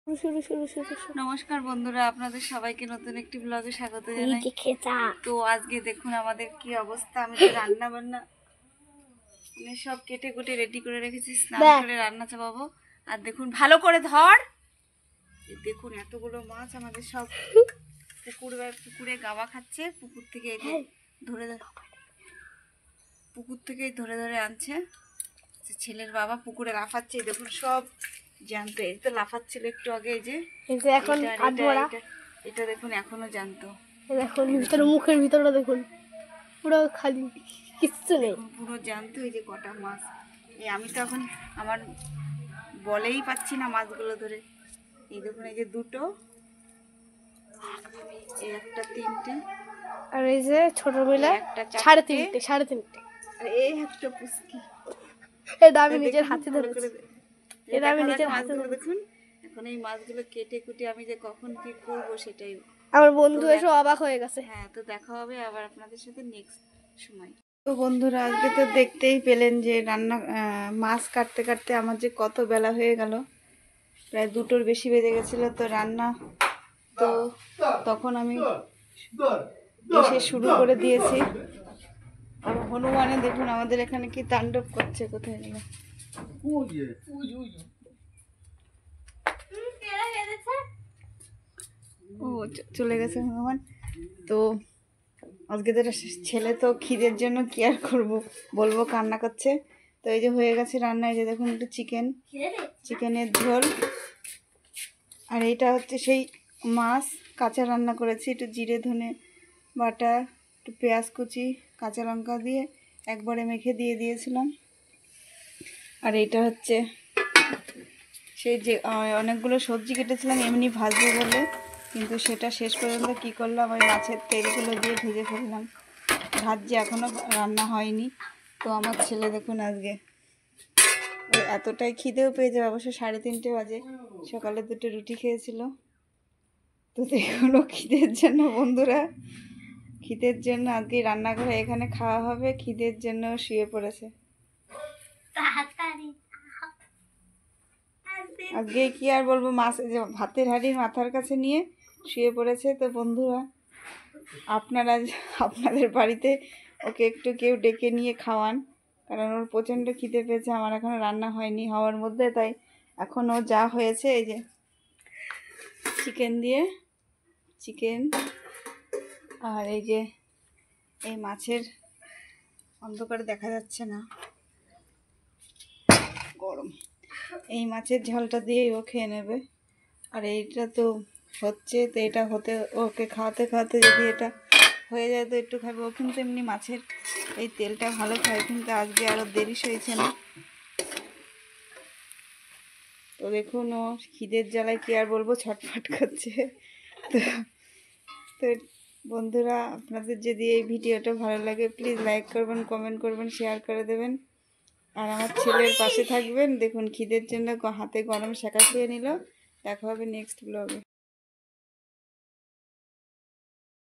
নমস্কার বন্ধুরা, আপনাদের সবাইকে নতুন একটি ব্লগে স্বাগত জানাই। তো আজকে দেখুন আমাদের কি অবস্থা। আমি তো রান্না বান্না সব কেটে কুটে রেডি করে রেখেছি, স্নান করে রান্না চাপাবো। আর দেখুন ভালো করে ধর, দেখুন এতগুলো মাছ আমাদের সব পুকুরে গাওয়া খাচ্ছে। পুকুর থেকে ধরে ধরে আনছে। ছেলের বাবা পুকুরে লাফাচ্ছে, দেখুন সব জানতো। এই তো লাফাচ্ছিল একটু আগে, এই যে এখন এটা দেখুন এখনো জানতো। দেখুন ভিতরে, মুখের ভিতরটা দেখুন পুরো খালি, কিচ্ছু নেই, পুরো জানতো। এই যে কটা মাছ, এই আমি তো এখন আমার বলেই পাচ্ছি না মাছগুলো ধরে। এই দেখুন, এই যে দুটো, এই একটা, তিনটে, আর এই যে ছোট মিলে সাড়ে তিনটে আর এই একটা পুচকি। এটা আমি নিজের হাতে ধরেছি, এটা আমি নিজের হাতে দেখুন। এখন এই মাছগুলো কেটে কুটে আমি যে কখন কি করব সেটাই আমার বন্ধু এসে অবাক হয়ে গেছে। হ্যাঁ, তো দেখা হবে আবার আপনাদের সাথে নেক্সট সময়। তো বন্ধুরা, আজকে তো দেখতেই পেলেন যে রান্না মাছ কাটতে কাটতে আমার যে কত বেলা হয়ে গেল, প্রায় 2টোর বেশি বেজে গেছিলো। তো রান্না তো তখন আমি এসে শুরু করে দিয়েছি। আর হনুমানে দেখুন আমাদের এখানে কি তাণ্ডব করছে। কোথায় গেল? ও চলে গেছে হনুমান। তো আজকে তো ছেলে তো খিদের জন্য কি আর করবো, বলবো, কান্না করছে। তো এই যে হয়ে গেছে রান্না। এই যে দেখুন একটু চিকেনের ঝোল, আর এইটা হচ্ছে সেই মাছ কাঁচা রান্না করেছি। একটু জিরে ধনে বাটা, একটু পেঁয়াজ কুচি, কাঁচা লঙ্কা দিয়ে একবারে মেখে দিয়ে দিয়েছিলাম। আর এইটা হচ্ছে সেই যে অনেকগুলো সবজি কেটেছিলাম এমনি ভাজবো বলে, কিন্তু সেটা শেষ পর্যন্ত কী করলাম, ওই মাছের তেলগুলো দিয়ে ভেজে ফেললাম। ভাজছে, এখনও রান্না হয়নি। তো আমার ছেলে দেখুন আজকে এতটাই খিদেও পেয়ে যাবে, অবশ্য 3:30 বাজে, সকালে 2টো রুটি খেয়েছিল। তো দেখুন খিদের জন্য, বন্ধুরা খিদের জন্য আজকে রান্নাঘরে এখানে খাওয়া হবে, খিদের জন্য শুয়ে পড়েছে। আজকে কি আর বলবো, মাছ যে ভাতের হাঁড়ির মাথার কাছে নিয়ে শুয়ে পড়েছে। তো বন্ধুরা, আপনাদের বাড়িতে ওকে একটু কেউ ডেকে নিয়ে খাওয়ান, কারণ ওর প্রচণ্ড খিদে পেয়েছে। আমার এখনও রান্না হয়নি, হওয়ার মধ্যে। তাই এখনও যা হয়েছে, এই যে চিকেন আর এই যে এই মাছের, অন্ধকারে দেখা যাচ্ছে না, গরম, এই মাছের ঝালটা দিয়েই ও খেয়ে নেবে। আর এইটা তো হচ্ছে, তো এটা ওকে খাওয়াতে খাওয়াতে যদি এটা হয়ে যায় তো একটু খাবে। ও কিন্তু এমনি মাছের এই তেলটা ভালো খায়, কিন্তু আজকে আরও দেরি হয়েছে না। তো দেখুন ও খিদের জ্বালায় কি আর বলবো, ছটফট করছে। তো তো বন্ধুরা, আপনাদের যদি এই ভিডিওটা ভালো লাগে প্লিজ লাইক করবেন, কমেন্ট করবেন, শেয়ার করে দেবেন, আর আমার ছেলের পাশে থাকবেন। দেখুন খিদের জন্য হাতে গরম শেঁকা খেয়ে নিল। দেখা হবে নেক্সট ব্লগে।